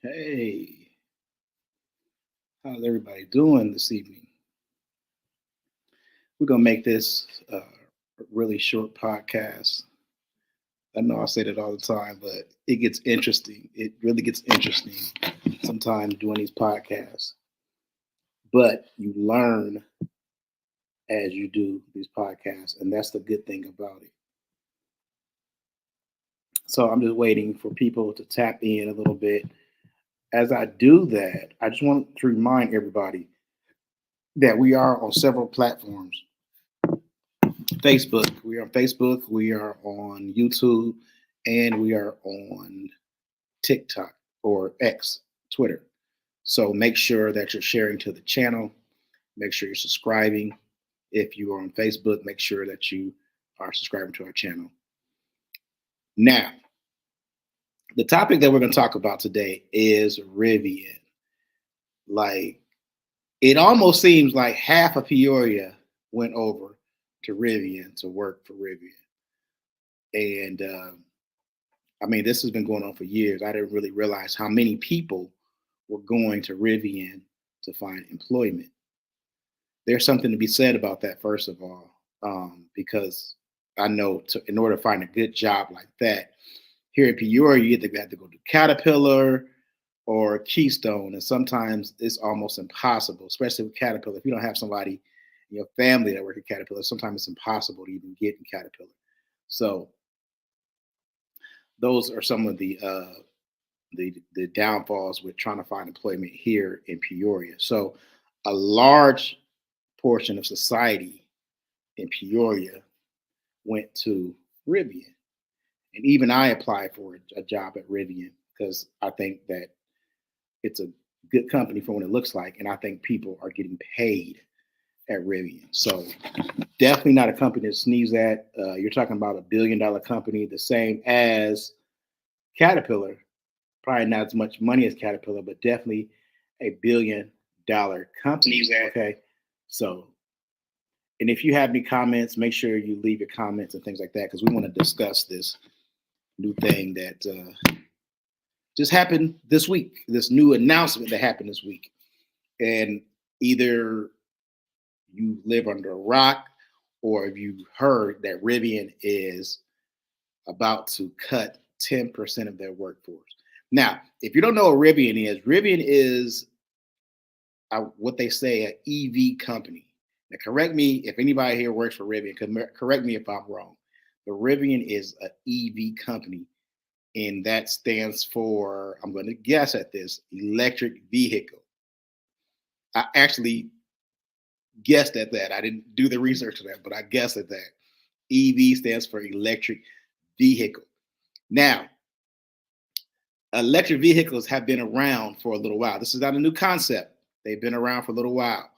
Hey, how's everybody doing this evening? We're gonna make this a really short podcast. I know I say that all the time, but it gets interesting. It really gets interesting sometimes doing these podcasts. But you learn as you do these podcasts, and that's the good thing about it. So I'm just waiting for people to tap in a little bit. As I do that, I just want to remind everybody that we are on several platforms. Facebook. We are on Facebook. We are on YouTube, and we are on TikTok or X, Twitter. So make sure that you're sharing to the channel. Make sure you're subscribing. If you are on Facebook, make sure that you are subscribing to our channel. Now, the topic that we're going to talk about today is Rivian. Like, it almost seems like half of Peoria went over to Rivian to work for Rivian. And I mean, this has been going on for years. I didn't really realize how many people were going to Rivian to find employment. There's something to be said about that, first of all, because I know in order to find a good job like that, here in Peoria, you either have to go to Caterpillar or Keystone, and sometimes it's almost impossible, especially with Caterpillar. If you don't have somebody in your family that work at Caterpillar, sometimes it's impossible to even get in Caterpillar. So those are some of the downfalls with trying to find employment here in Peoria. So a large portion of society in Peoria went to Rivian. And even I applied for a job at Rivian because I think that it's a good company for what it looks like. And I think people are getting paid at Rivian. So definitely not a company to sneeze at. You're talking about $1 billion company, the same as Caterpillar. Probably not as much money as Caterpillar, but definitely $1 billion company. Okay. So, and if you have any comments, make sure you leave your comments and things like that because we want to discuss this new thing that just happened this week, this new announcement that happened this week. And either you live under a rock or if you heard that Rivian is about to cut 10% of their workforce. Now, if you don't know what Rivian is what they say an EV company. Now, correct me if anybody here works for Rivian. Correct me if I'm wrong. But Rivian is an EV company, and that stands for, I'm going to guess at this, electric vehicle. I actually guessed at that. I didn't do the research on that, but I guessed at that. EV stands for electric vehicle. Now, electric vehicles have been around for a little while. This is not a new concept. They've been around for a little while.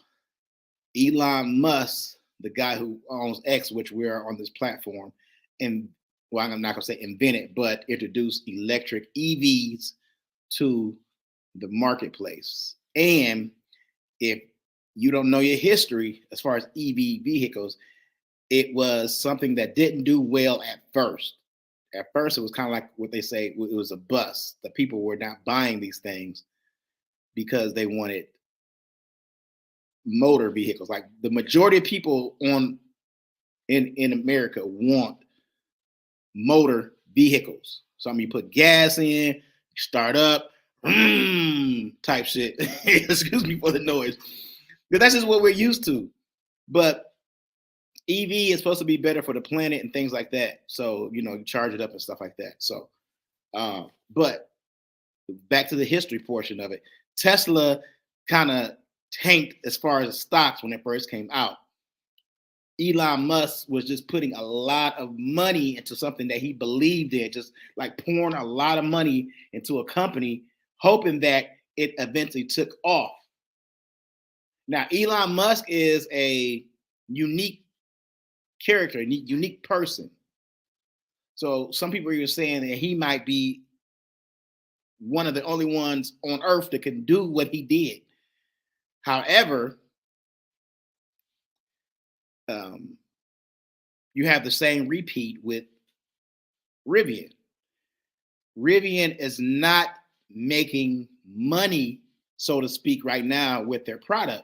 Elon Musk, the guy who owns X, which we are on this platform, and well, I'm not going to say invented, but introduced electric EVs to the marketplace. And if you don't know your history as far as EV vehicles, it was something that didn't do well at first. At first, it was kind of like what they say, it was a bust. The people were not buying these things because they wanted motor vehicles. Like the majority of people in America want motor vehicles. So I mean, you put gas in, start up, type shit. Excuse me for the noise, but that's just what we're used to. But EV is supposed to be better for the planet and things like that. So you charge it up and stuff like that. So, but back to the history portion of it, Tesla kind of tanked as far as stocks when it first came out. Elon Musk was just putting a lot of money into something that he believed in, just like pouring a lot of money into a company, hoping that it eventually took off. Now, Elon Musk is a unique character, unique person. So some people are even saying that he might be one of the only ones on earth that can do what he did. However, you have the same repeat with Rivian. Rivian is not making money, so to speak, right now with their product.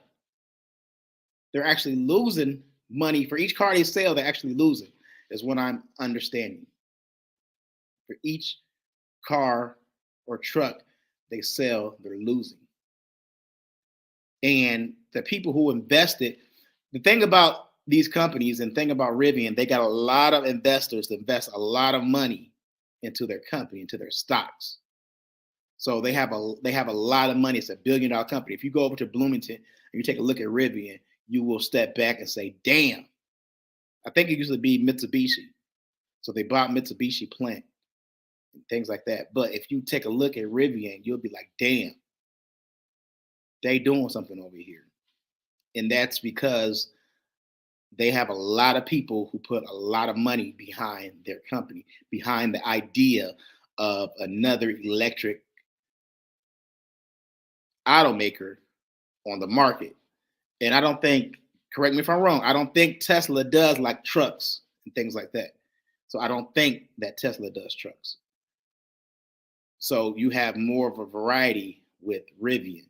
They're actually losing money for each car they sell. They're actually losing, is what I'm understanding. For each car or truck they sell, they're losing. And the people who invested, the thing about these companies and thing about Rivian, they got a lot of investors that invest a lot of money into their company, into their stocks. So they have a lot of money. It's $1 billion company. If you go over to Bloomington and you take a look at Rivian, you will step back and say, damn. I think it used to be Mitsubishi. So they bought Mitsubishi plant and things like that. But if you take a look at Rivian, you'll be like, damn, they doing something over here. And that's because they have a lot of people who put a lot of money behind their company, behind the idea of another electric automaker on the market. And I don't think, correct me if I'm wrong, I don't think Tesla does like trucks and things like that. So I don't think that Tesla does trucks. So you have more of a variety with Rivian.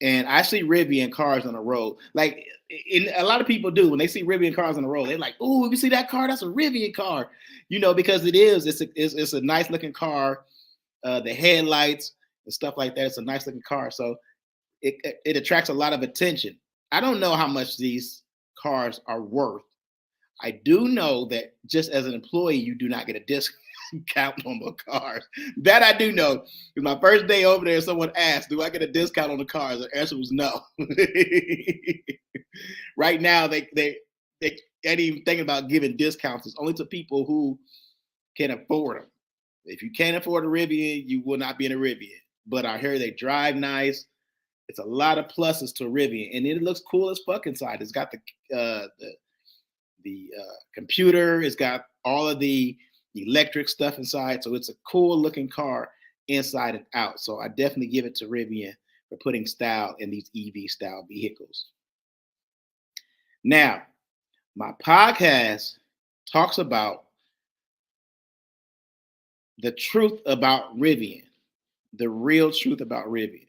And I see Rivian cars on the road. Like a lot of people do when they see Rivian cars on the road, they're like, "Oh, you see that car? That's a Rivian car," because it's a nice looking car. The headlights and stuff like that. It's a nice looking car, so it attracts a lot of attention. I don't know how much these cars are worth. I do know that just as an employee, you do not get a discount on the cars. That I do know. Because my first day over there, someone asked, "Do I get a discount on the cars?" The answer was no. Right now, they ain't even thinking about giving discounts. It's only to people who can afford them. If you can't afford a Rivian, you will not be in a Rivian. But I hear they drive nice. It's a lot of pluses to a Rivian, and it looks cool as fuck inside. It's got the computer. It's got all of the electric stuff inside, so it's a cool looking car inside and out. So I definitely give it to Rivian for putting style in these EV style vehicles. Now, my podcast talks about the truth about Rivian, the real truth about Rivian.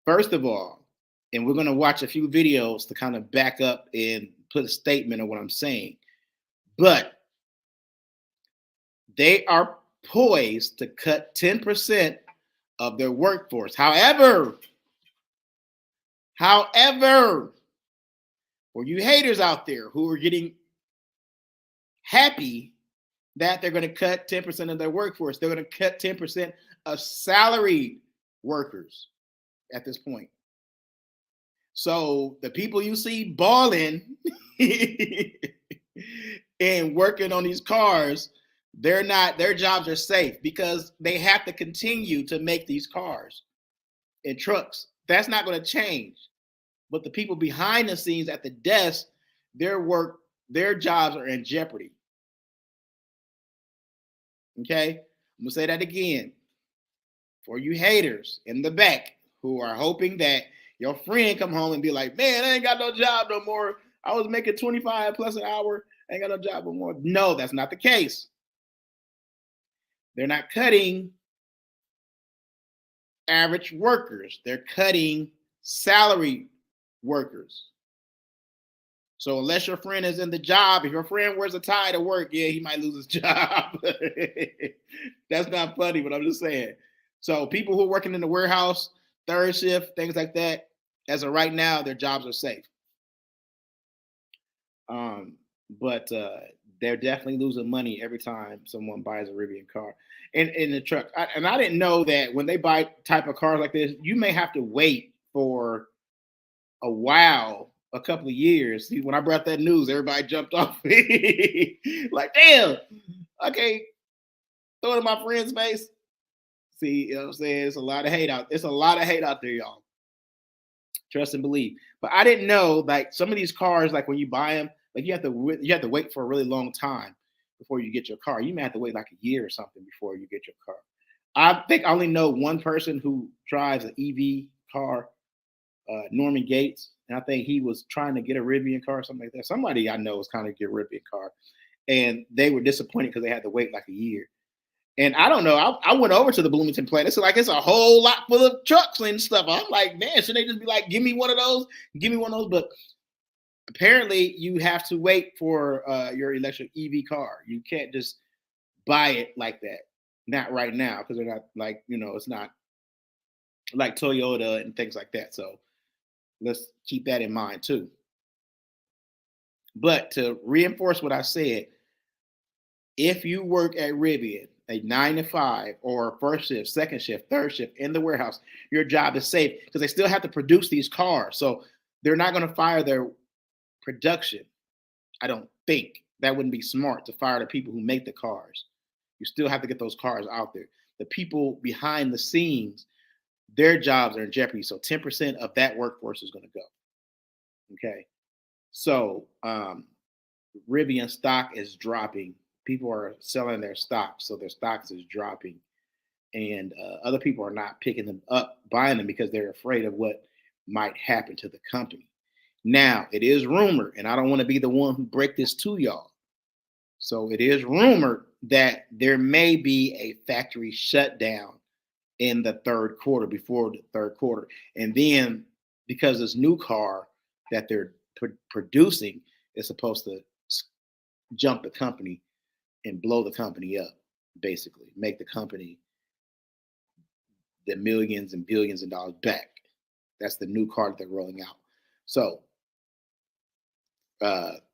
First of all, and we're going to watch a few videos to kind of back up and put a statement on what I'm saying, but they are poised to cut 10% of their workforce. However, for you haters out there who are getting happy that they're going to cut 10% of their workforce, they're going to cut 10% of salaried workers at this point. So the people you see balling and working on these cars, their jobs are safe because they have to continue to make these cars and trucks. That's not going to change. But the people behind the scenes at the desk, their jobs are in jeopardy. Okay? I'm going to say that again. For you haters in the back who are hoping that your friend come home and be like, "Man, I ain't got no job no more. I was making 25 plus an hour. I ain't got no job no more." No, that's not the case. They're not cutting average workers. They're cutting salary workers. So unless your friend is in the job, if your friend wears a tie to work, yeah, he might lose his job. That's not funny, but I'm just saying. So people who are working in the warehouse, third shift, things like that, as of right now, their jobs are safe. But they're definitely losing money every time someone buys a Rivian car. And in the truck, I didn't know that when they buy type of cars like this, you may have to wait for a while, a couple of years. See, when I brought that news, everybody jumped off. Like, damn, okay, throw it in my friend's face. See, you know what I'm saying? It's a lot of hate out. It's a lot of hate out there, y'all. Trust and believe. But I didn't know, like, some of these cars, like when you buy them, like you have to wait for a really long time before you get your car. You may have to wait like a year or something before you get your car. I think I only know one person who drives an EV car, Norman Gates, and I think he was trying to get a Rivian car or something like that. Somebody I know was trying to get a Rivian car, and they were disappointed because they had to wait like a year. And I don't know. I went over to the Bloomington plant. It's like it's a whole lot full of trucks and stuff. I'm like, man, should they just be like, give me one of those? Give me one of those. But apparently, you have to wait for your electric EV car. You can't just buy it like that. Not right now, because they're not like, it's not like Toyota and things like that. So let's keep that in mind too. But to reinforce what I said, if you work at Rivian, a 9 to 5 or first shift, second shift, third shift in the warehouse, your job is safe because they still have to produce these cars. So they're not going to fire their production. I don't think that wouldn't be smart to fire the people who make the cars. You still have to get those cars out there. The people behind the scenes, their jobs are in jeopardy. So 10% of that workforce is going to go. Okay. So Rivian stock is dropping. People are selling their stocks, so their stocks is dropping. And other people are not picking them up, buying them because they're afraid of what might happen to the company. Now, it is rumored, and I don't want to be the one who break this to y'all. So it is rumored that there may be a factory shutdown in the third quarter, before the third quarter. And then because this new car that they're producing is supposed to jump the company and blow the company up, basically, make the company the millions and billions of dollars back. That's the new car that they're rolling out. So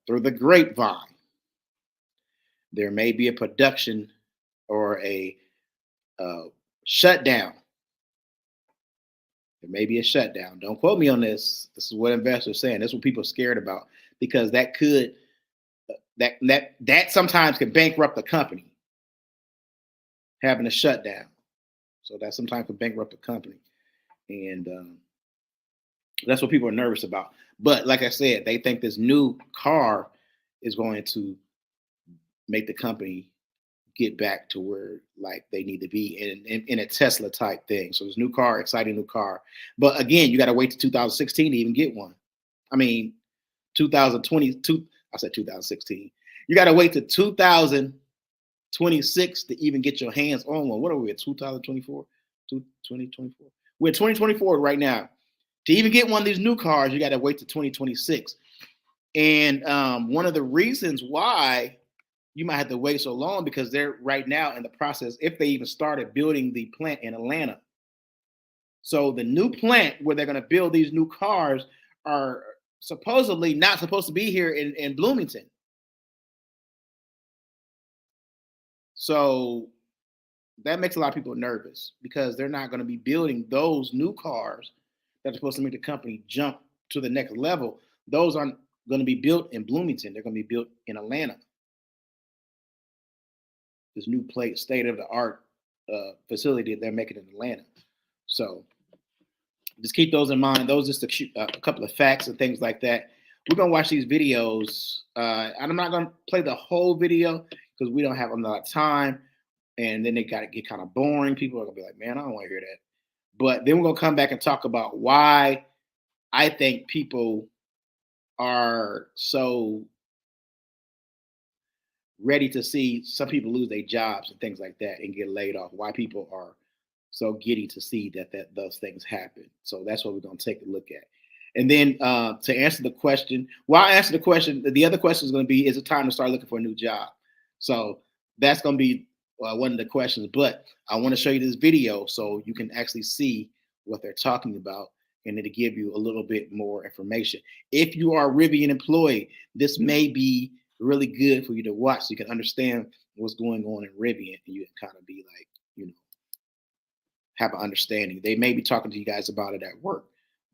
through the grapevine, there may be a production or a shutdown. There may be a shutdown. Don't quote me on this. This is what investors are saying. This is what people are scared about, because that could that sometimes can bankrupt the company, having a shutdown. So that sometimes can bankrupt the company, and that's what people are nervous about. But like I said, they think this new car is going to make the company get back to where like they need to be in a Tesla type thing. So this new car, exciting new car. But again, you got to wait to 2016 to even get one. I mean, 2022. I said 2016. You got to wait to 2026 to even get your hands on one. What are we at? 2024? 2024. We're at 2024 right now. To even get one of these new cars, you got to wait to 2026. And one of the reasons why you might have to wait so long, because they're right now in the process, if they even started building the plant in Atlanta. So the new plant where they're going to build these new cars are supposedly not supposed to be here in Bloomington. So that makes a lot of people nervous, because they're not going to be building those new cars that are supposed to make the company jump to the next level. Those aren't going to be built in Bloomington. They're going to be built in Atlanta. This new state-of-the-art facility that they're making in Atlanta. So just keep those in mind. Those are just a couple of facts and things like that. We're going to watch these videos. And I'm not going to play the whole video because we don't have a lot of time. And then they got to get kind of boring. People are going to be like, man, I don't want to hear that. But then we're going to come back and talk about why I think people are so ready to see some people lose their jobs and things like that and get laid off. Why people are so giddy to see that those things happen. So that's what we're going to take a look at. And then to answer the question, the other question is going to be, is it time to start looking for a new job? So that's going to be one of the questions. But I want to show you this video so you can actually see what they're talking about, and it'll give you a little bit more information. If you are a Rivian employee, this may be really good for you to watch so you can understand what's going on in Rivian, and you can kind of be like, have an understanding. They may be talking to you guys about it at work,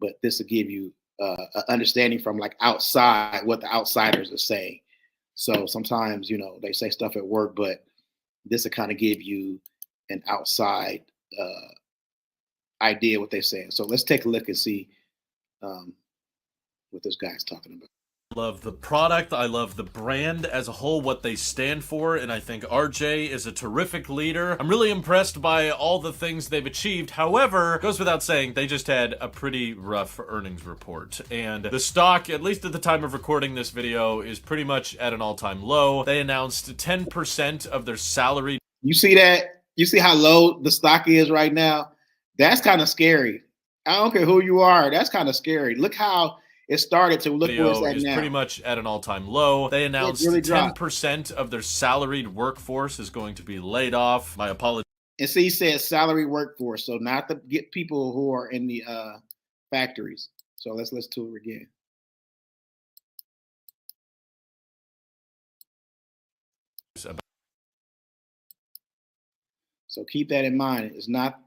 but this will give you an understanding from like outside what the outsiders are saying. So sometimes, they say stuff at work, but this will kind of give you an outside idea what they're saying. So let's take a look and see what this guy's talking about. Love the product. I love the brand as a whole, what they stand for, and I think RJ is a terrific leader. I'm really impressed by all the things they've achieved. However, it goes without saying, they just had a pretty rough earnings report, and the stock, at least at the time of recording this video, is pretty much at an all-time low. They announced 10% of their salary. You see that? You see how low the stock is right now? That's kind of scary. I don't care who you are. That's kind of scary. Look how it started to look where it's Video at is now. pretty much at an all-time low. They announced really dropped. 10% of their salaried workforce is going to be laid off. My apologies. And see, he said salary workforce, so not to get people who are in the factories. So let's listen to it again. So keep that in mind. It's not.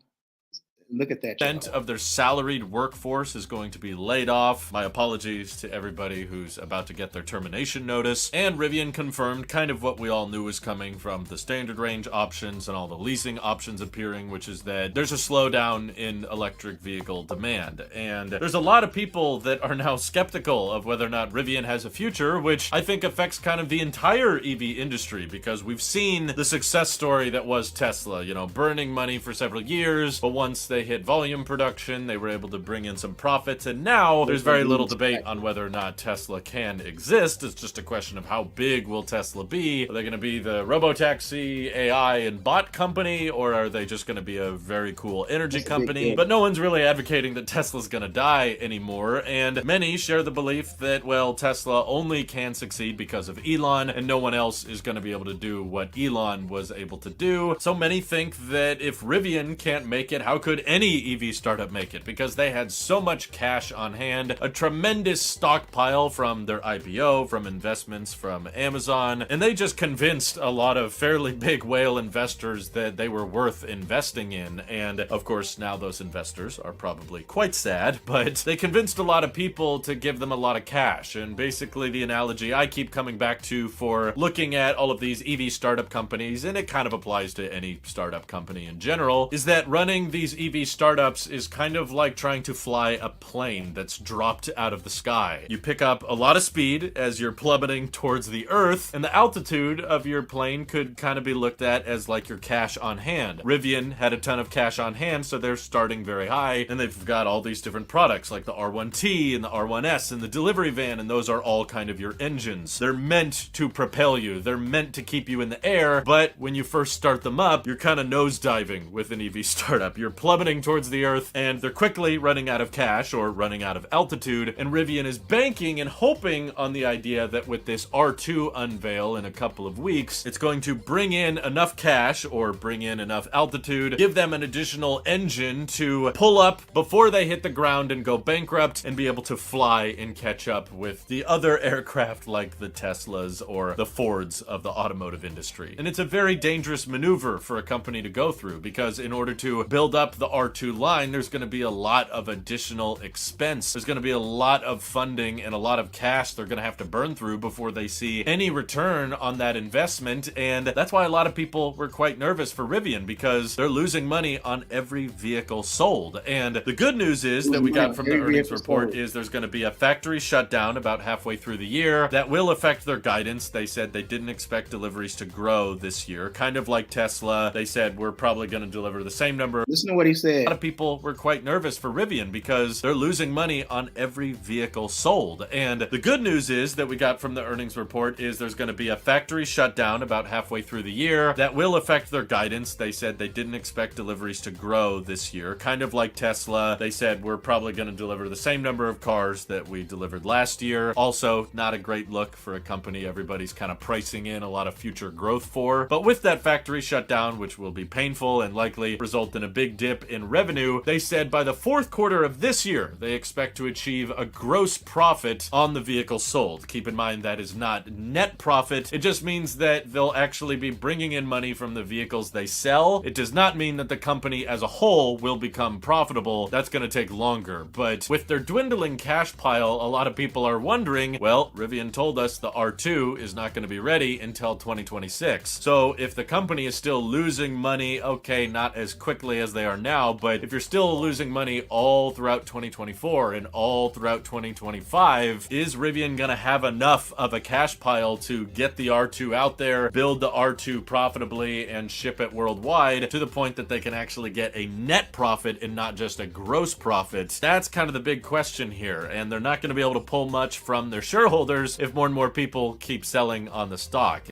Look at that. Percent of their salaried workforce is going to be laid off. My apologies to everybody who's about to get their termination notice. And Rivian confirmed kind of what we all knew was coming from the standard range options and all the leasing options appearing, which is that there's a slowdown in electric vehicle demand. And there's a lot of people that are now skeptical of whether or not Rivian has a future, which I think affects kind of the entire EV industry, because we've seen the success story that was Tesla, you know, burning money for several years, but once they hit volume production, they were able to bring in some profits, and now there's very little debate on whether or not Tesla can exist. It's just a question of how big will Tesla be. Are they going to be the robotaxi, AI, and bot company, or are they just going to be a very cool energy company? But no one's really advocating that Tesla's going to die anymore, and many share the belief that, well, Tesla only can succeed because of Elon, and no one else is going to be able to do what Elon was able to do. So many think that if Rivian can't make it, how could any EV startup make it? Because they had so much cash on hand, a tremendous stockpile from their IPO, from investments from Amazon, and they just convinced a lot of fairly big whale investors that they were worth investing in. And of course, now those investors are probably quite sad, but they convinced a lot of people to give them a lot of cash. And basically the analogy I keep coming back to for looking at all of these EV startup companies, and it kind of applies to any startup company in general, is that running these EV startups is kind of like trying to fly a plane that's dropped out of the sky. You pick up a lot of speed as you're plummeting towards the earth, and the altitude of your plane could kind of be looked at as like your cash on hand. Rivian had a ton of cash on hand, so they're starting very high, and they've got all these different products like the R1T and the R1S and the delivery van, and those are all kind of your engines. They're meant to propel you. They're meant to keep you in the air, but when you first start them up, you're kind of nosediving with an EV startup. You're plummeting towards the earth, and they're quickly running out of cash or running out of altitude, and Rivian is banking and hoping on the idea that with this R2 unveil in a couple of weeks, it's going to bring in enough cash or bring in enough altitude, give them an additional engine to pull up before they hit the ground and go bankrupt, and be able to fly and catch up with the other aircraft like the Teslas or the Fords of the automotive industry. And it's a very dangerous maneuver for a company to go through, because in order to build up the R2 line, there's going to be a lot of additional expense. There's going to be a lot of funding and a lot of cash they're going to have to burn through before they see any return on that investment. And that's why a lot of people were quite nervous for Rivian, because they're losing money on every vehicle sold. And the good news is that we got from the earnings report is there's going to be a factory shutdown about halfway through the year that will affect their guidance. They said they didn't expect deliveries to grow this year, kind of like Tesla. They said we're probably going to deliver the same number. Listen to what he said. A lot of people were quite nervous for Rivian because they're losing money on every vehicle sold. And the good news is that we got from the earnings report is there's going to be a factory shutdown about halfway through the year that will affect their guidance. They said they didn't expect deliveries to grow this year, kind of like Tesla. They said we're probably going to deliver the same number of cars that we delivered last year. Also, not a great look for a company everybody's kind of pricing in a lot of future growth for. But with that factory shutdown, which will be painful and likely result in a big dip in revenue, they said by the fourth quarter of this year, they expect to achieve a gross profit on the vehicles sold. Keep in mind that is not net profit. It just means that they'll actually be bringing in money from the vehicles they sell. It does not mean that the company as a whole will become profitable. That's going to take longer. But with their dwindling cash pile, a lot of people are wondering, well, Rivian told us the R2 is not going to be ready until 2026. So if the company is still losing money, okay, not as quickly as they are now, but if you're still losing money all throughout 2024 and all throughout 2025, is Rivian going to have enough of a cash pile to get the R2 out there, build the R2 profitably, and ship it worldwide to the point that they can actually get a net profit and not just a gross profit? That's kind of the big question here, and they're not going to be able to pull much from their shareholders if more and more people keep selling on the stock.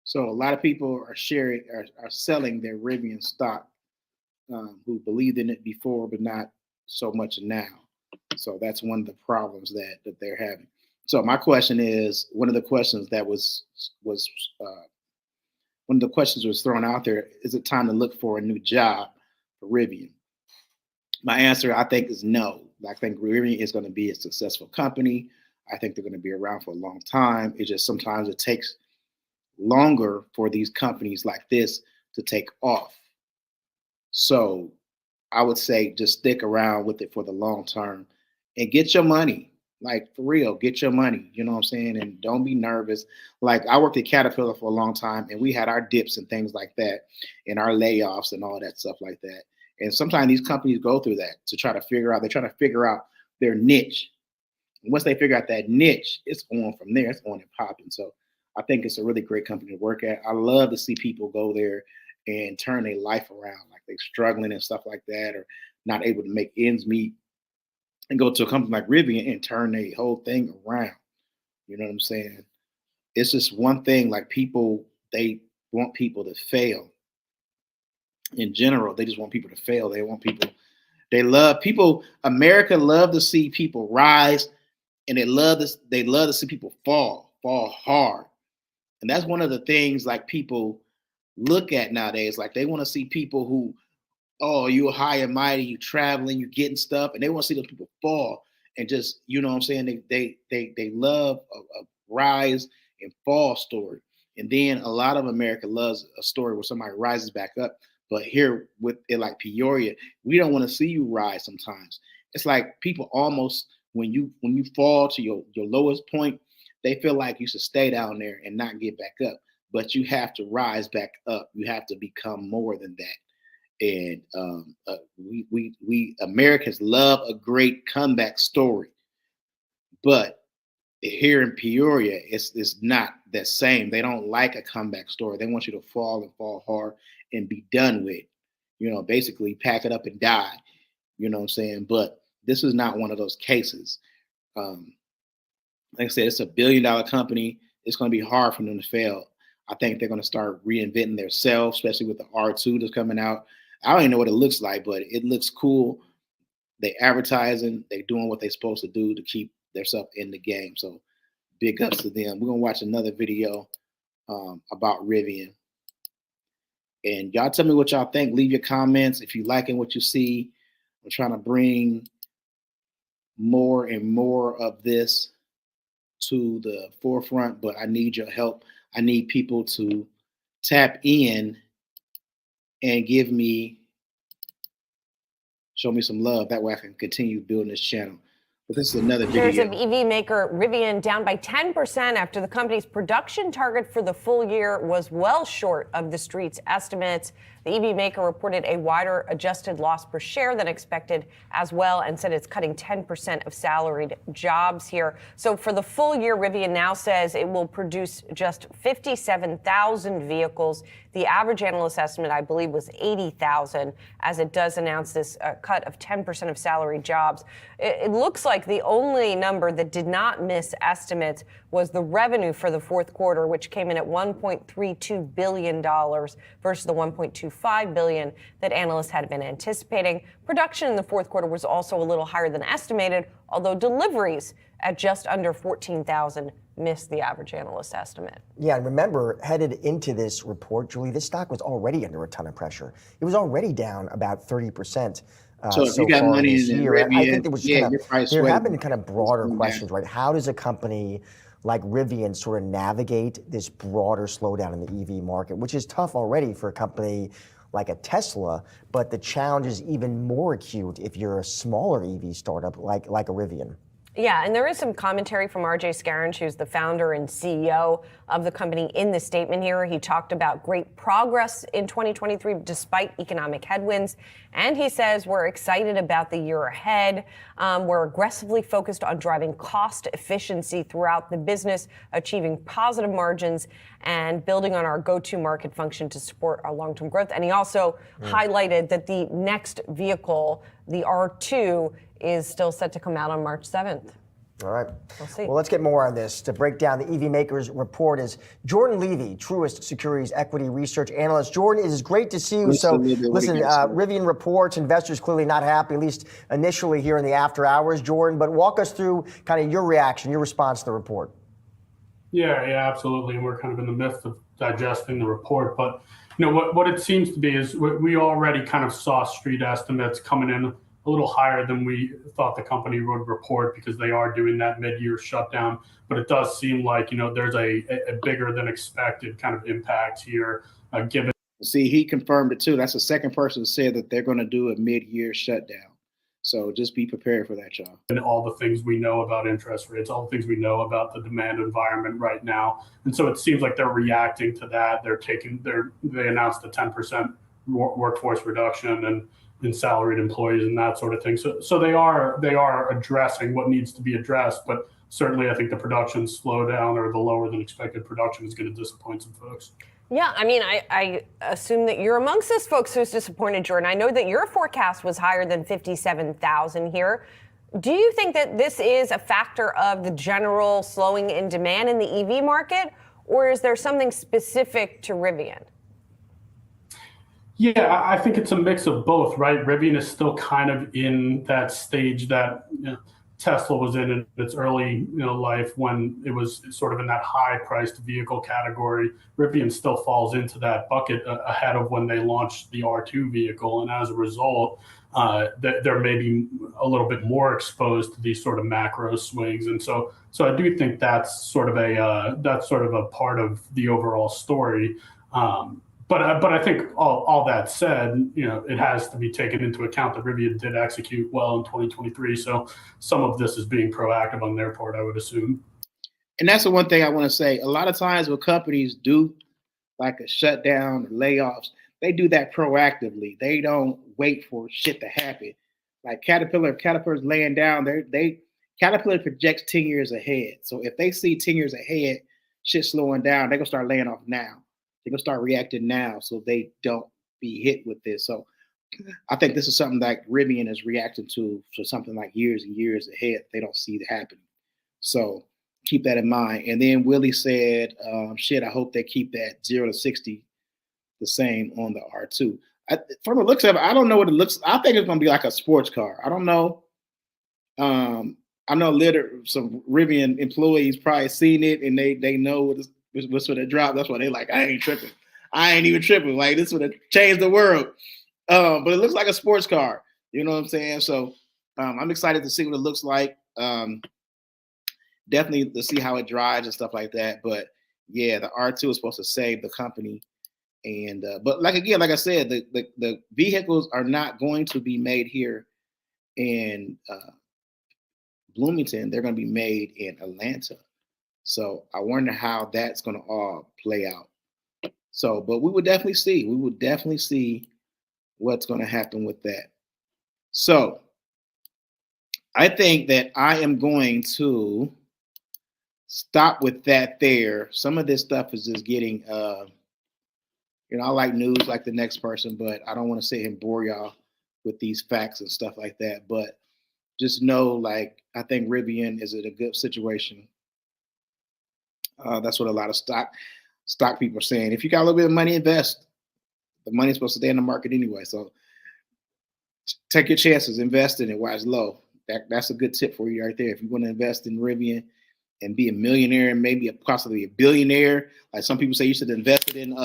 So a lot of people are selling their Rivian stock, who believed in it before, but not so much now. So that's one of the problems that they're having. So my question is, one of the questions that was one of the questions was thrown out there: is it time to look for a new job for Rivian? My answer, I think, is no. I think Rivian is going to be a successful company. I think they're going to be around for a long time. It's just sometimes it takes longer for these companies like this to take off. So I would say just stick around with it for the long term and get your money. Like, for real, get your money. You know what I'm saying? And don't be nervous. Like, I worked at Caterpillar for a long time, and we had our dips and things like that, and our layoffs and all that stuff like that. And sometimes these companies go through that to try to figure out, they're trying to figure out their niche. And once they figure out that niche, it's on from there. It's on and popping. So I think it's a really great company to work at. I love to see people go there and turn their life around, like they're struggling and stuff like that, or not able to make ends meet, and go to a company like Rivian and turn their whole thing around. You know what I'm saying? It's just one thing, like, people, they want people to fail. In general, they just want people to fail. They want people, they love people. America love to see people rise, and they love to see people fall hard. And that's one of the things, like, people look at nowadays. Like, they want to see people who, oh, you're high and mighty, you traveling, you getting stuff, and they want to see those people fall and just, you know what I'm saying? They love a rise and fall story. And then a lot of America loves a story where somebody rises back up. But here with it, like Peoria, we don't want to see you rise sometimes. It's like people almost, when you fall to your lowest point, they feel like you should stay down there and not get back up. But you have to rise back up. You have to become more than that. And we Americans love a great comeback story, but here in Peoria, it's not the same. They don't like a comeback story. They want you to fall and fall hard and be done with. You know, basically pack it up and die. You know what I'm saying? But this is not one of those cases. Like I said, it's $1 billion company. It's going to be hard for them to fail. I think they're going to start reinventing themselves, especially with the R2 that's coming out. I don't even know what it looks like, but it looks cool. They advertising, they doing what they're supposed to do to keep themselves in the game. So big ups to them. We're gonna watch another video about Rivian. And y'all tell me what y'all think. Leave your comments if you liking what you see. I'm trying to bring more and more of this to the forefront, but I need your help. I need people to tap in and show me some love. That way I can continue building this channel. But this is another video. Shares of EV maker Rivian down by 10% after the company's production target for the full year was well short of the street's estimates. The EV maker reported a wider adjusted loss per share than expected as well, and said it's cutting 10% of salaried jobs here. So for the full year, Rivian now says it will produce just 57,000 vehicles. The average analyst estimate, I believe, was 80,000, as it does announce this cut of 10% of salaried jobs. It looks like the only number that did not miss estimates was the revenue for the fourth quarter, which came in at $1.32 billion versus the $1.25 billion that analysts had been anticipating. Production in the fourth quarter was also a little higher than estimated, although deliveries at just under 14,000 missed the average analyst estimate. Yeah, and remember, headed into this report, Julie, this stock was already under a ton of pressure. It was already down about 30%. So if you got money in year. Rivian, I think there was there have been kind of broader down. questions, right? How does a company like Rivian sort of navigate this broader slowdown in the EV market, which is tough already for a company like a Tesla, but the challenge is even more acute if you're a smaller EV startup like a Rivian. Yeah, and there is some commentary from RJ Scaringe, who's the founder and CEO of the company, in the statement here. He talked about great progress in 2023 despite economic headwinds. And he says, we're excited about the year ahead. We're aggressively focused on driving cost efficiency throughout the business, achieving positive margins, and building on our go-to market function to support our long-term growth. And he also highlighted that the next vehicle, the R2, is still set to come out on March 7th. All right. We'll see. Well, let's get more on this. To break down the EV makers report is Jordan Levy, Truist Securities Equity Research Analyst. Jordan, it is great to see you. So, listen, Rivian reports, investors clearly not happy, at least initially here in the after hours, Jordan. But walk us through kind of your reaction, your response to the report. Yeah, absolutely. And we're kind of in the midst of digesting the report. But, what it seems to be is we already kind of saw street estimates coming in a little higher than we thought the company would report because they are doing that mid-year shutdown. But it does seem like, there's a bigger than expected kind of impact here, given. See, he confirmed it too. That's the second person who said that they're going to do a mid-year shutdown. So just be prepared for that, y'all. And all the things we know about interest rates, all the things we know about the demand environment right now. And so it seems like they're reacting to that. They announced a 10% workforce reduction and in salaried employees and that sort of thing. So they are addressing what needs to be addressed, but certainly I think the production slowdown or the lower than expected production is going to disappoint some folks. Yeah, I mean, I assume that you're amongst those folks who's disappointed, Jordan. I know that your forecast was higher than 57,000 here. Do you think that this is a factor of the general slowing in demand in the EV market, or is there something specific to Rivian? Yeah, I think it's a mix of both, right? Rivian is still kind of in that stage that Tesla was in its early life when it was sort of in that high-priced vehicle category. Rivian still falls into that bucket ahead of when they launched the R2 vehicle, and as a result, they're maybe a little bit more exposed to these sort of macro swings. And so I do think that's sort of a part of the overall story. But I think all that said, it has to be taken into account that Rivian did execute well in 2023. So some of this is being proactive on their part, I would assume. And that's the one thing I want to say. A lot of times when companies do like a shutdown or layoffs, they do that proactively. They don't wait for shit to happen. Like Caterpillar's laying down. Caterpillar projects 10 years ahead. So if they see 10 years ahead, shit slowing down, they're gonna start laying off now. They're gonna start reacting now so they don't be hit with this. So I think this is something that Rivian is reacting to for something like years and years ahead. They don't see it happening. So keep that in mind. And then Willie said, I hope they keep that 0 to 60 the same on the R2. From the looks of it, I don't know what it looks. I think it's gonna be like a sports car. I don't know. I know some Rivian employees probably seen it and they know what's going to drop. That's why they like, I ain't tripping. I ain't even tripping. Like, this would have changed the world. But it looks like a sports car. You know what I'm saying? So I'm excited to see what it looks like. Definitely to see how it drives and stuff like that. But yeah, the R2 is supposed to save the company. And but like I said, the vehicles are not going to be made here in Bloomington. They're going to be made in Atlanta. So I wonder how that's going to all play out. So, but we would definitely see what's going to happen with that. So I think that I am going to stop with that there. Some of this stuff is just getting, I like news like the next person, but I don't want to sit here and bore y'all with these facts and stuff like that. But just know, I think Rivian is in a good situation. That's what a lot of stock people are saying. If you got a little bit of money, invest. The money's supposed to stay in the market anyway. So take your chances, invest in it while it's low. That's a good tip for you right there. If you want to invest in Rivian and be a millionaire and maybe possibly a billionaire, like some people say you should invest it in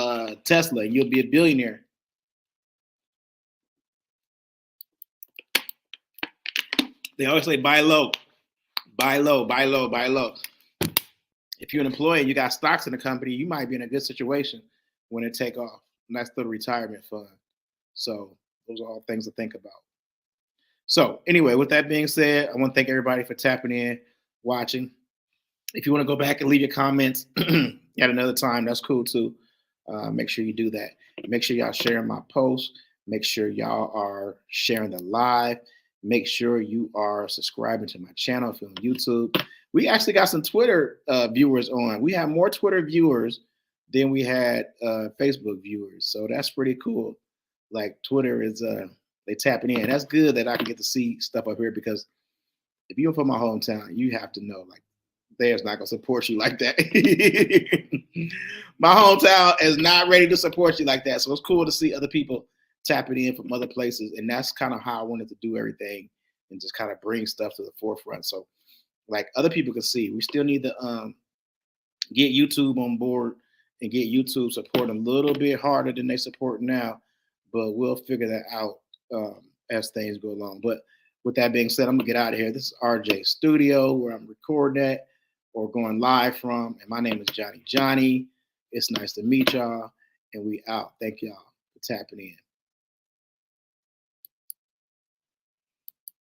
Tesla and you'll be a billionaire. They always say buy low, buy low, buy low, buy low. If you're an employee and you got stocks in the company, you might be in a good situation when it take off. And that's the retirement fund. So those are all things to think about. So anyway, with that being said, I want to thank everybody for tapping in, watching. If you want to go back and leave your comments at another time, that's cool too. Make sure you do that. Make sure y'all sharing my posts. Make sure y'all are sharing the live. Make sure you are subscribing to my channel if you're on YouTube. We actually got some Twitter viewers on. We have more Twitter viewers than we had Facebook viewers. So that's pretty cool. Like Twitter is, they tapping in. That's good that I can get to see stuff up here because if you're from my hometown, you have to know, like, there's not gonna support you like that. My hometown is not ready to support you like that. So it's cool to see other people tapping in from other places. And that's kind of how I wanted to do everything and just kind of bring stuff to the forefront. So like other people can see, we still need to get YouTube on board and get YouTube support a little bit harder than they support now, but we'll figure that out as things go along. But with that being said, I'm gonna get out of here. This is RJ Studio where I'm recording at or going live from. And my name is Johnny. It's nice to meet y'all, and we out. Thank y'all for tapping in.